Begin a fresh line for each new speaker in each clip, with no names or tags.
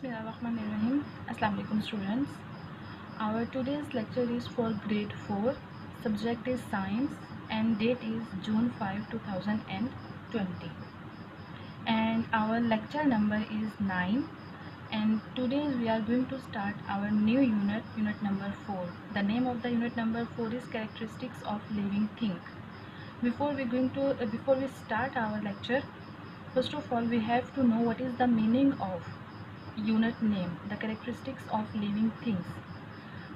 Bismillahirrahmanirrahim. Assalamu alaikum students. Our today's lecture is for grade 4. Subject is science and date is June 5, 2020. And our lecture number is 9. And today we are going to start our new unit number 4. The name of the unit number 4 is characteristics of living thing. Before we start our lecture, first of all we have to know what is the meaning of unit name, the characteristics of living things.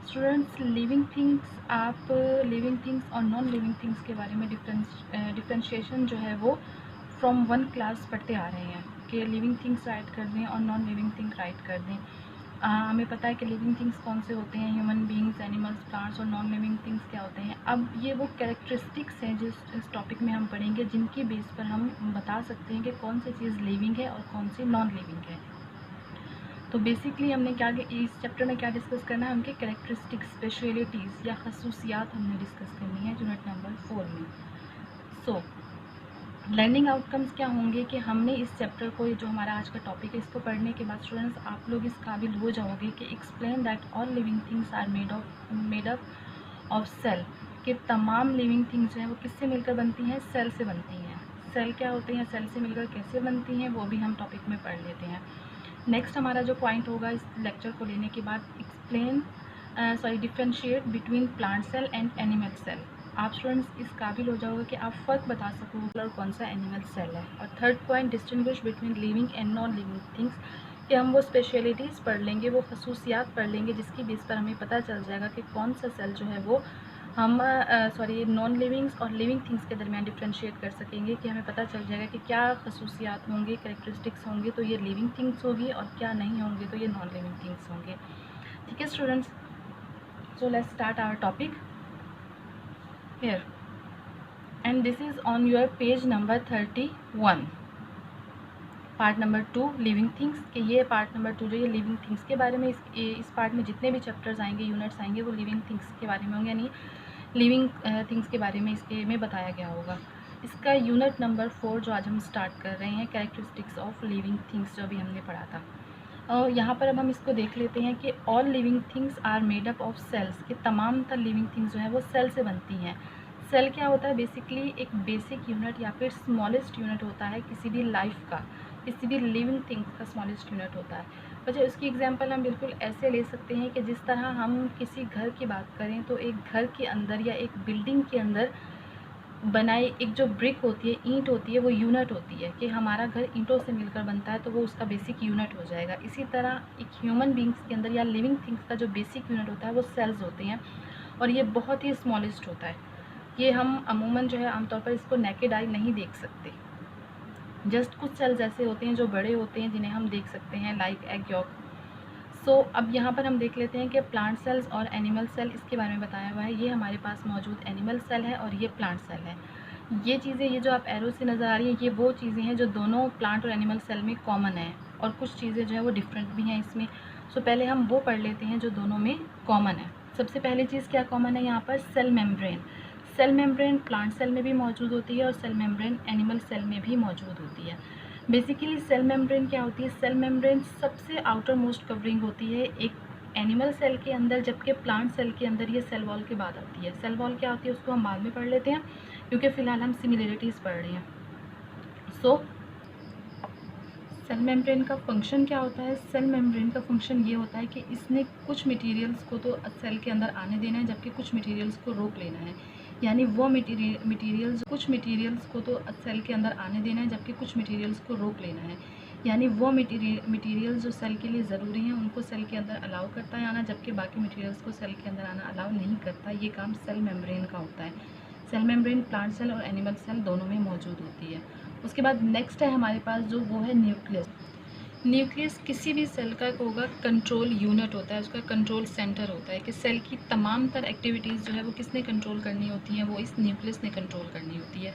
Students, living things, आप living things और non living things के बारे में differentiation जो है वो from 1 class पढ़ते आ रहे हैं कि लिविंग थिंग्स राइट कर दें और नॉन लिविंग थिंग राइट कर दें। हमें पता है कि लिविंग थिंग्स कौन से होते हैं, ह्यूमन बीइंग्स, एनिमल्स, प्लांट्स, और नॉन लिविंग थिंग्स क्या होते हैं। अब ये वो कैरेक्टरिस्टिक्स हैं जिस टॉपिक में हम पढ़ेंगे, जिनकी बेस पर हम बता सकते हैं कि कौन सी चीज़ लिविंग है और कौन सी नॉन लिविंग है। तो बेसिकली हमने क्या इस चैप्टर में क्या डिस्कस करना है, उनके कैरेक्टरिस्टिक्स, स्पेशलिटीज़ या खसूसियात हमने डिस्कस करनी है यूनिट नंबर 4 में। सो लर्निंग आउटकम्स क्या होंगे कि हमने इस चैप्टर को, जो हमारा आज का टॉपिक है, इसको पढ़ने के बाद स्टूडेंट्स आप लोग इस काबिल हो जाओगे कि explain that all living things are made up of cell, कि तमाम लिविंग थिंग्स जो हैं वो किससे मिलकर बनती हैं, सेल से बनती हैं। सेल क्या होते हैं, सेल से मिलकर कैसे बनती हैं, वो भी हम टॉपिक में पढ़ लेते हैं। नेक्स्ट हमारा जो पॉइंट होगा इस लेक्चर को लेने के बाद, differentiate between plant cell and animal cell. आप स्टूडेंट्स इस काबिल हो जाओगे कि आप फ़र्क बता सकोगे और कौन सा एनिमल सेल है। और third point, distinguish between living and non living things, कि हम वो स्पेशलिटीज़ पढ़ लेंगे, वो खसूसियात पढ़ लेंगे जिसकी बेस पर हमें पता चल जाएगा कि कौन सा सेल जो है वो हम नॉन लिविंग्स और लिविंग थिंग्स के दरमियान डिफ्रेंशिएट कर सकेंगे, कि हमें पता चल जाएगा कि क्या खसूसियात होंगे, कैरेक्टरिस्टिक्स होंगे तो ये लिविंग थिंग्स होगी, और क्या नहीं होंगे तो ये नॉन लिविंग थिंग्स होंगे। ठीक है students, so let's start our topic here, and this is on your page number 31, part number 2 living things. कि ये पार्ट नंबर 2 जो ये लिविंग थिंग्स के बारे में, इस पार्ट में जितने भी चैप्टर्स आएंगे, यूनिट्स आएंगे, वो लिविंग थिंग्स के बारे में होंगे, यानी लिविंग थिंग्स के बारे में इसके में बताया गया होगा। इसका यूनिट नंबर 4 जो आज हम स्टार्ट कर रहे हैं, कैरेक्टरिस्टिक्स ऑफ लिविंग थिंग्स, जो अभी हमने पढ़ा था। और यहाँ पर अब हम इसको देख लेते हैं कि all living things are made up of cells, कि तमाम तर लिविंग थिंग्स जो है वो सेल से बनती हैं। सेल क्या होता है, बेसिकली एक बेसिक यूनिट या फिर स्मॉलेस्ट यूनिट होता है किसी भी लाइफ का, किसी भी लिविंग थिंग्स का स्मॉलेस्ट यूनिट होता है। वजह उसकी एग्जांपल हम बिल्कुल ऐसे ले सकते हैं कि जिस तरह हम किसी घर की बात करें तो एक घर के अंदर या एक बिल्डिंग के अंदर बनाई एक जो ब्रिक होती है, ईंट होती है, वो यूनिट होती है, कि हमारा घर ईंटों से मिलकर बनता है तो वो उसका बेसिक यूनिट हो जाएगा। इसी तरह एक ह्यूमन बींग्स के अंदर या लिविंग थिंग्स का जो बेसिक यूनिट होता है वो सेल्स होते हैं, और ये बहुत ही स्मॉलेस्ट होता है। ये हम अमूमन जो है आमतौर पर इसको नेकेड आई नहीं देख सकते। जस्ट कुछ सेल्स ऐसे होते हैं जो बड़े होते हैं जिन्हें हम देख सकते हैं, लाइक एग यॉक। सो अब यहाँ पर हम देख लेते हैं कि प्लांट सेल्स और एनिमल सेल, इसके बारे में बताया हुआ है। ये हमारे पास मौजूद एनिमल सेल है और ये प्लांट सेल है। ये चीज़ें, ये जो आप एरो से नज़र आ रही हैं, ये वो चीज़ें हैं जो दोनों प्लांट और एनिमल सेल में कॉमन है, और कुछ चीज़ें जो है वो डिफरेंट भी हैं इसमें। सो पहले हम वो पढ़ लेते हैं जो दोनों में कॉमन है। सबसे पहली चीज़ क्या कॉमन है यहाँ पर, cell membrane. Cell membrane plant cell में भी मौजूद होती है और सेल मेम्ब्रेन एनिमल सेल में भी मौजूद होती है। बेसिकली सेल मेम्ब्रेन क्या होती है, सेल मेम्ब्रेन सबसे आउटर मोस्ट कवरिंग होती है एक एनिमल सेल के अंदर, जबकि प्लांट सेल के अंदर ये सेल वॉल के बाद आती है। सेल वॉल क्या होती है उसको हम बाद में पढ़ लेते हैं, क्योंकि फ़िलहाल हम सिमिलरिटीज़ पढ़ रहे हैं। सो सेल मेम्ब्रेन का फंक्शन क्या होता है, सेल मेम्ब्रेन का फंक्शन ये होता है कि इसने कुछ मटेरियल्स को तो सेल के अंदर आने देना है, जबकि कुछ मटेरियल्स को रोक लेना है। यानी वो कुछ मटेरियल्स को तो सेल के अंदर आने देना है, जबकि कुछ मटेरियल्स को रोक लेना है। यानी वो मटेरियल्स जो सेल के लिए ज़रूरी हैं उनको सेल के अंदर अलाउ करता है आना, जबकि बाकी मटेरियल्स को सेल के अंदर आना अलाउ नहीं करता। ये काम सेल मेम्ब्रेन का होता है। सेल मेम्ब्रेन प्लांट सेल और एनिमल सेल दोनों में मौजूद होती है। उसके बाद नेक्स्ट है हमारे पास जो, वो है न्यूक्लियस। न्यूक्लियस किसी भी सेल का होगा कंट्रोल यूनिट होता है, उसका कंट्रोल सेंटर होता है, कि सेल की तमाम तर एक्टिविटीज़ जो है वो किसने कंट्रोल करनी होती हैं, वो इस न्यूक्लियस ने कंट्रोल करनी होती है।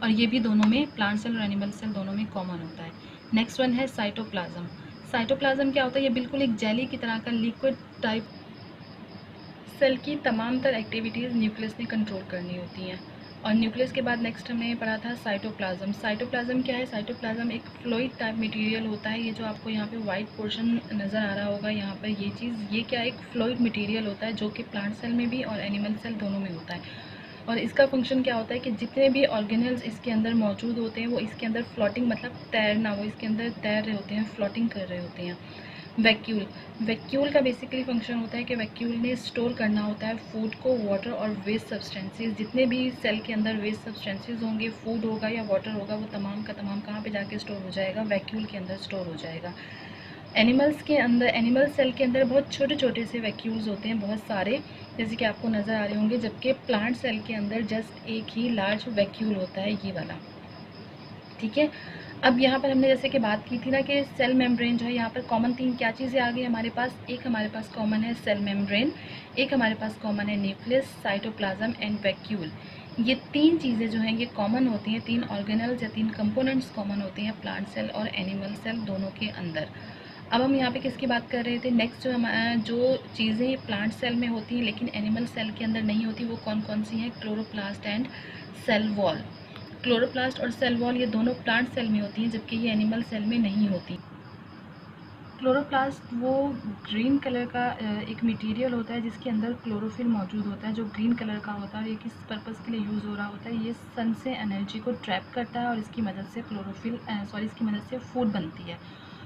और ये भी दोनों में, प्लांट सेल और एनिमल सेल दोनों में कॉमन होता है। नेक्स्ट वन है साइटोप्लाज्म। साइटोप्लाज्म क्या होता है, ये बिल्कुल एक जेली की तरह का लिक्विड टाइप, सेल की तमाम तर एक्टिविटीज़ न्यूक्लियस ने कंट्रोल करनी होती हैं। और न्यूक्लियस के बाद नेक्स्ट हमने पढ़ा था साइटोप्लाज्म। साइटोप्लाज्म क्या है? साइटोप्लाज्म एक फ्लूइड टाइप मटेरियल होता है। ये जो आपको यहाँ पे वाइट पोर्शन नज़र आ रहा होगा यहाँ पर, ये चीज़, ये क्या, एक फ्लूइड मटेरियल होता है जो कि प्लांट सेल में भी और एनिमल सेल दोनों में होता है। और इसका फंक्शन क्या होता है कि जितने भी ऑर्गेनल्स इसके अंदर मौजूद होते हैं वो इसके अंदर फ्लोटिंग, मतलब तैरना, वो इसके अंदर तैर रहे होते हैं, फ्लोटिंग कर रहे होते हैं। वैक्यूल, वैक्यूल का बेसिकली फंक्शन होता है कि वैक्यूल ने स्टोर करना होता है फूड को, वाटर और वेस्ट सब्सटेंसेस। जितने भी सेल के अंदर वेस्ट सब्सटेंसेस होंगे, फूड होगा या वाटर होगा, वो तमाम का तमाम कहाँ पे जाके स्टोर हो जाएगा? वैक्यूल के अंदर स्टोर हो जाएगा। एनिमल्स के अंदर, एनिमल सेल के अंदर बहुत छोटे छोटे से वैक्यूल्स होते हैं, बहुत सारे, जैसे कि आपको नज़र आ रहे होंगे, जबकि प्लांट सेल के अंदर जस्ट एक ही लार्ज वैक्यूल होता है, ये वाला। ठीक है, अब यहाँ पर हमने जैसे कि बात की थी ना कि सेल मेम्ब्रेन जो है, यहाँ पर कॉमन तीन क्या चीज़ें आ गई हमारे पास? एक हमारे पास कॉमन है सेल मेम्ब्रेन, एक हमारे पास कॉमन है न्यूक्लियस, साइटोप्लाज्म एंड वैक्यूल। ये तीन चीज़ें जो हैं ये कॉमन होती हैं, तीन ऑर्गेनल्स या तीन कंपोनेंट्स कॉमन होते हैं प्लांट सेल और एनिमल सेल दोनों के अंदर। अब हम यहाँ पे किसकी बात कर रहे थे? नेक्स्ट जो चीज़ें प्लांट सेल में होती हैं लेकिन एनिमल सेल के अंदर नहीं होती, वो कौन कौन सी हैं? Chloroplast and cell wall. Chloroplast और सेल वॉल ये दोनों प्लांट सेल में होती हैं, जबकि ये एनिमल सेल में नहीं होती। क्लोरोप्लास्ट वो ग्रीन कलर का एक मटेरियल होता है जिसके अंदर क्लोरोफिल मौजूद होता है, जो ग्रीन कलर का होता है। और ये किस पर्पज़ के लिए यूज़ हो रहा होता है? ये सन से एनर्जी को ट्रैप करता है और इसकी मदद से इसकी मदद से फूड बनती है।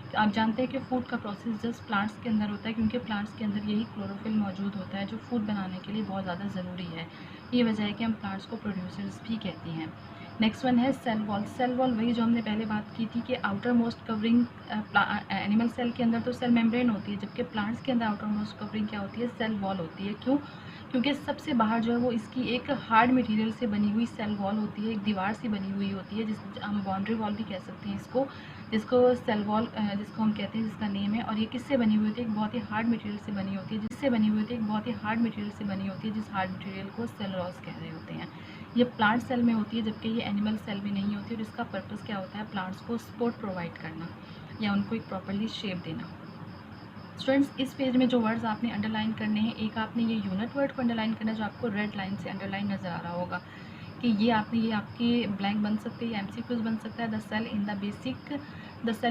तो आप जानते हैं कि फूड का प्रोसेस जस्ट प्लांट्स के अंदर होता है, क्योंकि प्लांट्स के अंदर यही क्लोरोफिल मौजूद होता है जो फूड बनाने के लिए बहुत ज़्यादा ज़रूरी है। ये वजह है कि हम प्लांट्स को प्रोड्यूसर्स भी कहते हैं। नेक्स्ट वन है सेल वॉल। सेल वॉल वही जो हमने पहले बात की थी कि outermost covering, animal cell के अंदर तो सेल मेम्ब्रेन होती है, जबकि प्लांट्स के अंदर आउटर मोस्ट कवरिंग क्या होती है? सेल वॉल होती है। क्यों? क्योंकि सबसे बाहर जो है वो इसकी एक हार्ड मटेरियल से बनी हुई सेल वॉल होती है, एक दीवार सी बनी हुई होती है, जिस हम बाउंड्री वॉल भी कह सकते हैं इसको, जिसको सेल वॉल जिसको हम कहते हैं, जिसका नेम है। और ये किससे बनी हुई होती है? एक बहुत ही हार्ड मटेरियल से बनी होती है, जिससे बनी हुई होती है, एक बहुत ही हार्ड मटेरियल से बनी होती है, जिस हार्ड मटेरियल को सेलुलोज कह रहे होते हैं। ये प्लांट सेल में होती है, जबकि ये एनिमल सेल में नहीं होती। और इसका पर्पज़ क्या होता है? प्लांट्स को सपोर्ट प्रोवाइड करना या उनको एक प्रॉपरली शेप देना। स्टूडेंट्स, इस पेज में जो वर्ड्स आपने अंडरलाइन करने हैं, एक आपने ये यूनिट वर्ड को अंडरलाइन करना है जो आपको रेड लाइन से अंडरलाइन नज़र आ रहा होगा कि ये आपकी ब्लैंक बन सकती है, एमसीक्यूज बन सकता है। The cell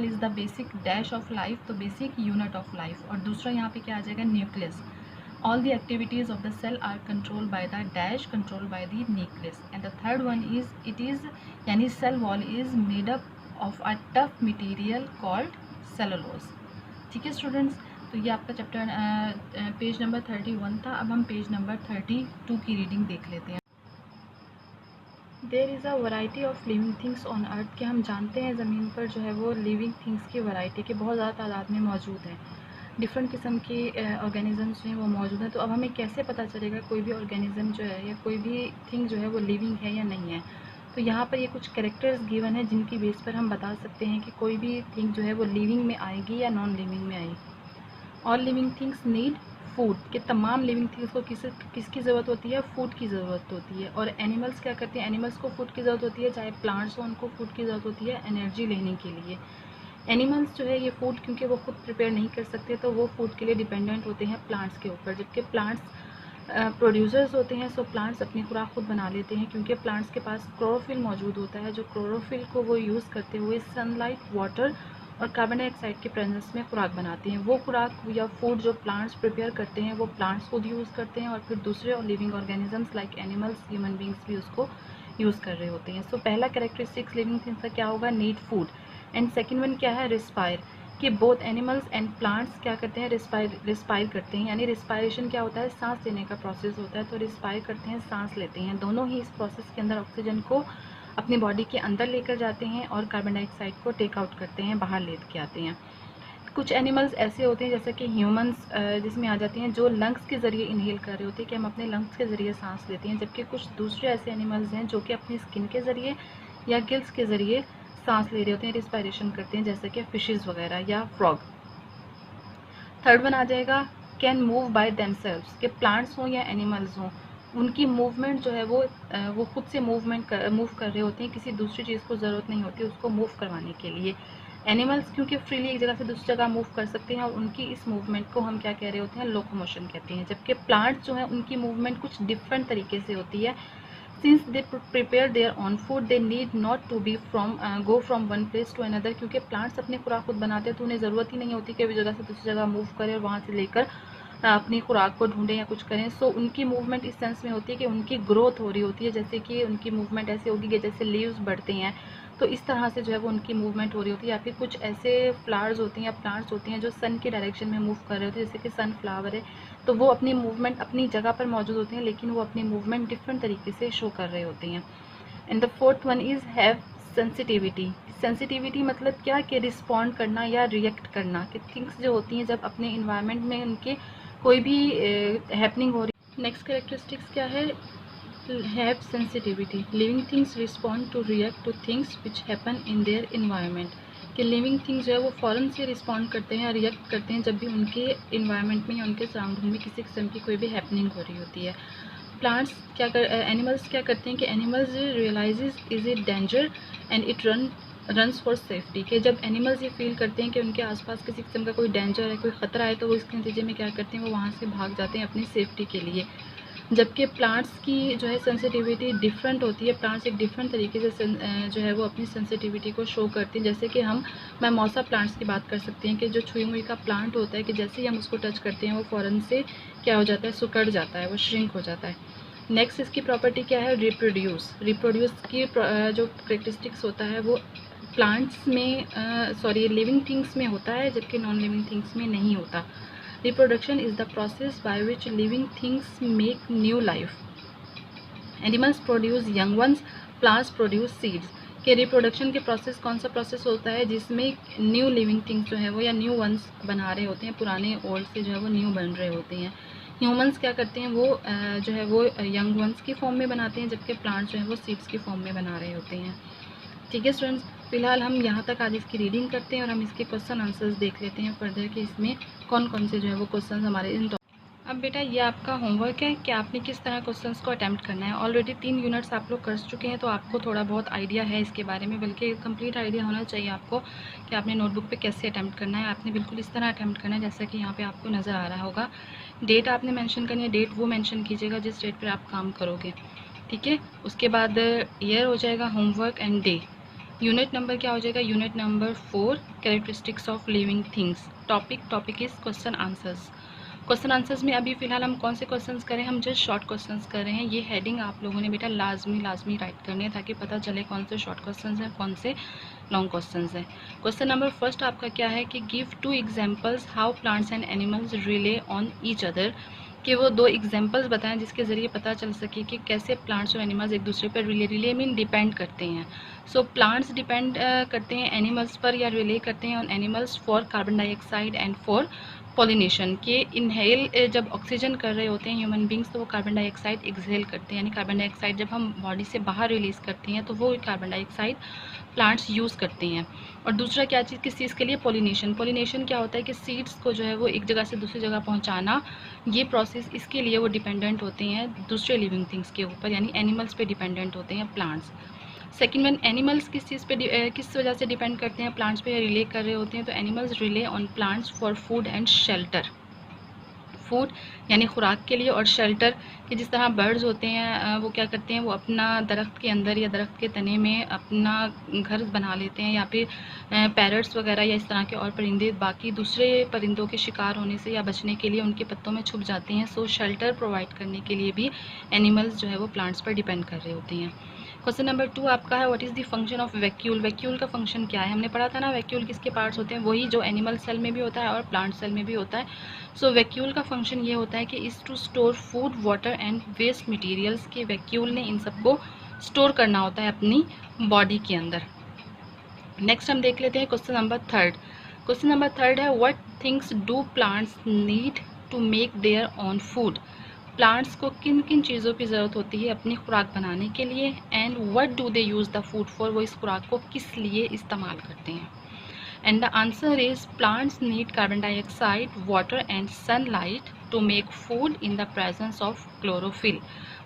is the basic dash of life, तो बेसिक यूनिट ऑफ लाइफ। और दूसरा यहाँ पे क्या आ जाएगा? Nucleus. All the activities of the cell are controlled by the dash, controlled by the nucleus. And the third one is यानी cell wall is made up of a tough material called cellulose. ठीक है students, तो ये आपका chapter page number 31 था। अब हम page number 32 की रीडिंग देख लेते हैं। There is a variety of living things on earth, कि हम जानते हैं ज़मीन पर जो है वो लिविंग थिंग्स की वैरायटी के बहुत ज़्यादा तादाद में मौजूद हैं। डिफरेंट किस्म के ऑर्गेनिज़म्स जो हैं वो मौजूद हैं। तो अब हमें कैसे पता चलेगा कोई भी ऑर्गेनिज़म जो है या कोई भी थिंग जो है वो लिविंग है या नहीं है? तो यहाँ पर ये कुछ कैरेक्टर्स गिवन है जिनकी बेस पर हम बता सकते हैं कि कोई भी थिंग जो है वो लिविंग में आएगी या नॉन लिविंग में आएगी। All living things need food, कि तमाम लिविंग थिंग्स को किसकी ज़रूरत होती है? फूड की ज़रूरत होती है। और एनिमल्स क्या करते हैं? एनिमल्स को फूड की ज़रूरत होती है, चाहे प्लांट्स हो, उनको फूड की ज़रूरत होती है एनर्जी लेने के लिए। एनिमल्स जो है ये फूड, क्योंकि वो खुद प्रिपेयर नहीं कर सकते, तो वो फूड के लिए डिपेंडेंट होते हैं प्लांट्स के ऊपर, जबकि प्लांट्स प्रोड्यूसर्स होते हैं। सो प्लांट्स अपनी खुराक खुद बना लेते हैं, क्योंकि प्लांट्स के पास क्लोरोफिल मौजूद होता है, जो क्लोरोफिल को वो यूज़ करते हुए सनलाइट, वाटर और कार्बन डाइऑक्साइड के प्रेजेंस में खुराक बनाते हैं। वो खुराक या फूड जो प्लांट्स प्रिपेयर करते हैं वो प्लांट्स खुद यूज़ करते हैं, और फिर दूसरे और living organisms like animals, human beings भी उसको यूज़ कर रहे होते हैं। सो पहला कैरेक्टरिस्टिक्स लिविंग थिंग्स का क्या होगा? Need food. And second one क्या है? रिस्पायर, कि बोथ एनिमल्स एंड प्लांट्स क्या करते हैं? रिस्पायर करते हैं। यानी रिस्पायरेशन क्या होता है? सांस लेने का प्रोसेस होता है। तो रिस्पायर करते हैं, सांस लेते हैं। दोनों ही इस प्रोसेस के अंदर ऑक्सीजन को अपनी बॉडी के अंदर लेकर जाते हैं और कार्बन डाइऑक्साइड को टेक आउट करते हैं, बाहर लेके आते हैं। कुछ एनिमल्स ऐसे होते हैं जैसे कि ह्यूमंस जिसमें आ जाते हैं, जो लंग्स के ज़रिए इनहेल कर रहे होते हैं, कि हम अपने लंग्स के ज़रिए सांस लेते हैं। जबकि कुछ दूसरे ऐसे एनिमल्स हैं जो कि अपनी स्किन के ज़रिए या गिल्स के ज़रिए सांस ले रहे होते हैं, रिस्पायरेशन करते हैं, जैसे कि फिशेस वगैरह या फ्रॉग। थर्ड वन आ जाएगा कैन मूव बाय देमसेल्व्स, कि प्लांट्स हों या एनिमल्स हों, उनकी मूवमेंट जो है वो खुद से मूव कर रहे होते हैं, किसी दूसरी चीज़ को ज़रूरत नहीं होती उसको मूव करवाने के लिए। एनिमल्स क्योंकि फ्रीली एक जगह से दूसरी जगह मूव कर सकते हैं, और उनकी इस मूवमेंट को हम क्या कह रहे होते हैं? लोकोमोशन कहते हैं। जबकि प्लांट्स जो है उनकी मूवमेंट कुछ डिफरेंट तरीके से होती है। Since they prepare their own food they need not to be go from one place to another, क्योंकि प्लांट्स अपनी खुराक खुद बनाते हैं तो उन्हें ज़रूरत ही नहीं होती कि वे जगह से दूसरी जगह मूव करें और वहाँ से लेकर अपनी खुराक को ढूंढें या कुछ करें। सो उनकी मूवमेंट इस सेंस में होती है कि उनकी ग्रोथ हो रही होती है, जैसे कि उनकी मूवमेंट ऐसे होगी कि जैसे लीव्स बढ़ते हैं तो इस तरह से जो है वो उनकी मूवमेंट हो रही होती है। या फिर कुछ ऐसे फ्लावर्स होते हैं या प्लांट्स होते हैं जो सन की डायरेक्शन में मूव कर रहे होते हैं, जैसे कि सनफ्लावर है, तो वो अपनी मूवमेंट अपनी जगह पर मौजूद होते हैं लेकिन वो अपनी मूवमेंट डिफरेंट तरीके से शो कर रहे होते हैं। And the fourth one is have sensitivity. Sensitivity मतलब क्या कि रिस्पॉन्ड करना या रिएक्ट करना, कि थिंग्स जो होती हैं जब अपने इन्वायरमेंट में उनके कोई भी हैपनिंग हो रही है। नेक्स्ट कैरेक्टरिस्टिक्स क्या है? Have sensitivity. Living things respond to react to things which happen in their environment, कि लिविंग थिंग्स जो है वो फ़ौरन से रिस्पॉन्ड करते हैं या रिएक्ट करते हैं जब भी उनके इन्वायरमेंट में या उनके सराउंडिंग में किसी किस्म की कोई भी हैपनिंग हो रही होती है। प्लांट्स क्या कर एनिमल्स क्या करते हैं कि animals realises is it danger and it runs for safety, कि जब एनिमल्स ये फील करते हैं कि उनके आसपास किसी किस्म का कोई डेंजर है, कोई ख़तरा है, तो वो इसके नतीजे में क्या करते हैं, वो वहाँ से भाग जाते हैं अपनी सेफ्टी के लिए। जबकि प्लांट्स की जो है सेंसिटिविटी डिफरेंट होती है। प्लांट्स एक डिफरेंट तरीके से जो है वो अपनी सेंसिटिविटी को शो करती हैं। जैसे कि हम मैमोसा प्लांट्स की बात कर सकते हैं कि जो छुई मुई का प्लांट होता है कि जैसे ही हम उसको टच करते हैं वो फ़ौरन से क्या हो जाता है, सिकुड़ जाता है, वो श्रिंक हो जाता है। नेक्स्ट इसकी प्रॉपर्टी क्या है? रिप्रोड्यूस। रिप्रोड्यूस की जो करेक्टरिस्टिक्स होता है वो प्लांट्स में लिविंग थिंग्स में होता है, जबकि नॉन लिविंग थिंग्स में नहीं होता। Reproduction is the process by which living things make new life. Animals produce young ones, plants produce seeds. कि रिप्रोडक्शन के प्रोसेस कौन सा प्रोसेस होता है जिसमें न्यू लिविंग थिंग्स जो है वो या न्यू वंस बना रहे होते हैं, पुराने ओल्ड से जो है वो न्यू बन रहे होते हैं। ह्यूमंस क्या करते हैं, वो जो है वो यंग वंस की फॉर्म में बनाते हैं, जबकि प्लांट्स जो है वो सीड्स की फॉर्म में बना रहे होते हैं। ठीक है स्टूडेंट्स, फिलहाल हम यहाँ तक आज इसकी रीडिंग करते हैं और हम इसके क्वेश्चन आंसर्स देख लेते हैं फर्दर कि इसमें कौन कौन से जो है वो क्वेश्चन हमारे इन। अब बेटा ये आपका होमवर्क है कि आपने किस तरह क्वेश्चंस को अटैम्प्ट करना है। ऑलरेडी 3 यूनिट्स आप लोग कर चुके हैं तो आपको थोड़ा बहुत आइडिया है इसके बारे में, बल्कि कंप्लीट आइडिया होना चाहिए आपको कि आपने नोटबुक पे कैसे अटैम्प्ट करना है। आपने बिल्कुल इस तरह अटैम्प्ट करना है जैसा कि यहाँ पे आपको नज़र आ रहा होगा। डेट आपने मेंशन करनी है, डेट वो मेंशन कीजिएगा जिस डेट पर आप काम करोगे, ठीक है। उसके बाद ईयर हो जाएगा, homework and day. Unit number क्या हो जाएगा? Unit number 4, characteristics of living things. Topic is question answers. Question answers में अभी फ़िलहाल हम कौन से क्वेश्चंस करें? हम जस्ट शॉर्ट क्वेश्चंस कर रहे हैं। ये हेडिंग आप लोगों ने बेटा लाजमी राइट करनी है ताकि पता चले कौन से शॉर्ट क्वेश्चंस हैं, कौन से लॉन्ग क्वेश्चंस हैं। क्वेश्चन नंबर फर्स्ट आपका क्या है कि give 2 examples how plants and animals relay on each other, कि वो 2 एग्जांपल्स बताएं जिसके ज़रिए पता चल सके कि कैसे प्लांट्स और एनिमल्स एक दूसरे पर रिले मीन डिपेंड करते हैं। सो प्लांट्स डिपेंड करते हैं एनिमल्स पर या रिले करते हैं on animals for carbon dioxide and for pollination, के इनहेल जब ऑक्सीजन कर रहे होते हैं ह्यूमन बींग्स तो वो कार्बन डाइऑक्साइड एक्सहेल करते हैं, यानी कार्बन डाइऑक्साइड जब हम बॉडी से बाहर रिलीज़ करते हैं तो वो कार्बन डाइऑक्साइड प्लांट्स यूज़ करते हैं। और दूसरा क्या चीज़, किस चीज़ के लिए? पॉलिनेशन। पॉलिनेशन क्या होता है कि सीड्स को जो है वो एक जगह से दूसरी जगह पहुँचाना, ये प्रोसेस, इसके लिए वो डिपेंडेंट होते हैं दूसरे लिविंग थिंग्स के ऊपर, यानी एनिमल्स पे डिपेंडेंट होते हैं प्लांट्स। सेकेंड वन, एनिमल्स किस चीज़ पे किस वजह से डिपेंड करते हैं प्लांट्स पे, रिले कर रहे होते हैं, तो animals relay on plants for food and shelter. Food यानी खुराक के लिए, और शेल्टर कि जिस तरह बर्ड्स होते हैं वो क्या करते हैं, वो अपना दरख्त के अंदर या दरख्त के तने में अपना घर बना लेते हैं, या फिर पैरट्स वगैरह या इस तरह के और परिंदे बाकी दूसरे परिंदों के शिकार होने से या बचने के लिए उनके पत्तों में छुप जाते हैं। सो शेल्टर प्रोवाइड करने के लिए भी एनिमल्स जो है वो प्लांट्स पर डिपेंड कर रहे होते हैं। क्वेश्चन नंबर 2 आपका है what is the function of vacuole. Vacuole का फंक्शन क्या है? हमने पढ़ा था ना, वैक्यूल किसके पार्ट्स होते हैं, वही जो एनिमल सेल में भी होता है और प्लांट सेल में भी होता है। सो वैक्यूल का फंक्शन ये होता है कि is to store food, water and waste materials, के वैक्यूल ने इन सबको स्टोर करना होता है अपनी बॉडी के अंदर। नेक्स्ट हम देख लेते हैं क्वेश्चन नंबर 3। क्वेश्चन नंबर 3 है what things do plants need to make their own food. Plants को किन किन चीज़ों की ज़रूरत होती है अपनी खुराक बनाने के लिए, and what do they use the food for, वो इस खुराक को किस लिए इस्तेमाल करते हैं। And the answer is plants need carbon dioxide, water and sunlight to make food in the presence of chlorophyll.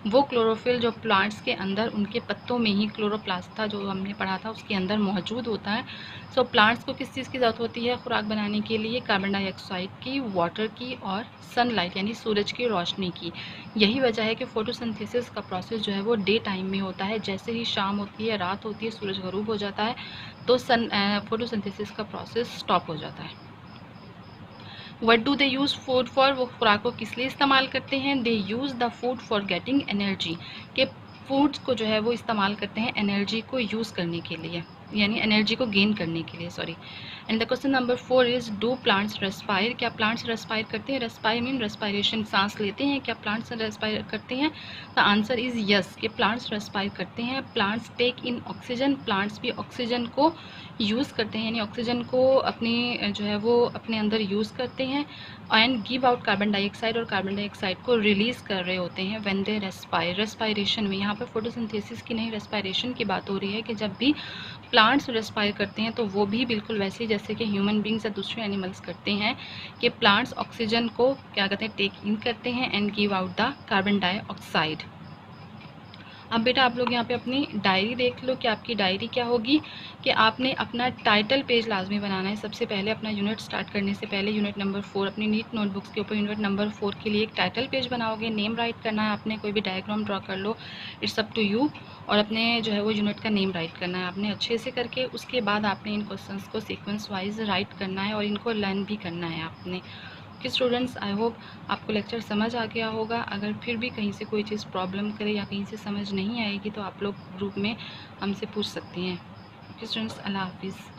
वो क्लोरोफिल जो प्लांट्स के अंदर उनके पत्तों में ही क्लोरोप्लास्ट था जो हमने पढ़ा था उसके अंदर मौजूद होता है। सो प्लांट्स को किस चीज़ की ज़रूरत होती है खुराक बनाने के लिए? कार्बन डाइऑक्साइड की, वाटर की और सनलाइट यानी सूरज की रोशनी की। यही वजह है कि फोटोसिंथेसिस का प्रोसेस जो है वो डे टाइम में होता है। जैसे ही शाम होती है, रात होती है, सूरज गरूब हो जाता है तो फोटोसिंथेसिस का प्रोसेस स्टॉप हो जाता है। What do they use food for? वो खुराक को किस लिए इस्तेमाल करते हैं? They use the food for getting energy, के फूड्स को जो है वो इस्तेमाल करते हैं एनर्जी को यूज़ करने के लिए, यानी एनर्जी को गेन करने के लिए, sorry. And the question number 4 is do plants respire? क्या प्लांट्स रेस्पायर करते हैं? रेस्पायर मीन रेस्पायरेशन, सांस लेते हैं। क्या प्लांट्स रेस्पायर करते हैं? द आंसर इज यस, के प्लांट्स रेस्पायर करते हैं। प्लांट्स टेक इन ऑक्सीजन, प्लांट्स भी ऑक्सीजन को यूज़ करते हैं, यानी ऑक्सीजन को अपनी जो है वो अपने अंदर यूज़ करते हैं। And give out carbon dioxide, और कार्बन डाइऑक्साइड को रिलीज़ कर रहे होते हैं व्हेन दे रेस्पायर। रेस्पायरेशन में यहाँ पर फोटोसिंथेसिस की नहीं, रेस्पायरेशन की बात हो रही है कि जब भी प्लांट्स रेस्पायर करते हैं तो वो भी बिल्कुल वैसे ही जैसे कि ह्यूमन बींग्स या दूसरे एनिमल्स करते हैं कि प्लांट्स ऑक्सीजन को क्या कहते हैं, टेक इन करते हैं and give out the carbon dioxide. अब बेटा आप लोग यहाँ पे अपनी डायरी देख लो कि आपकी डायरी क्या होगी कि आपने अपना टाइटल पेज लाजमी बनाना है। सबसे पहले अपना यूनिट स्टार्ट करने से पहले यूनिट नंबर 4 अपनी नीट नोटबुक्स के ऊपर यूनिट नंबर 4 के लिए एक टाइटल पेज बनाओगे। नेम राइट करना है आपने, कोई भी डायग्राम ड्रॉ कर लो, इट्स अप टू यू। और अपने जो है वो यूनिट का नेम राइट करना है आपने अच्छे से करके। उसके बाद आपने इन क्वेश्चंस को सीक्वेंस वाइज राइट करना है और इनको लर्न भी करना है आपने। कि स्टूडेंट्स आई होप आपको लेक्चर समझ आ गया होगा। अगर फिर भी कहीं से कोई चीज़ प्रॉब्लम करे या कहीं से समझ नहीं आएगी तो आप लोग ग्रुप में हमसे पूछ सकती हैं। ओके स्टूडेंट्स, अल्लाह हाफिज़।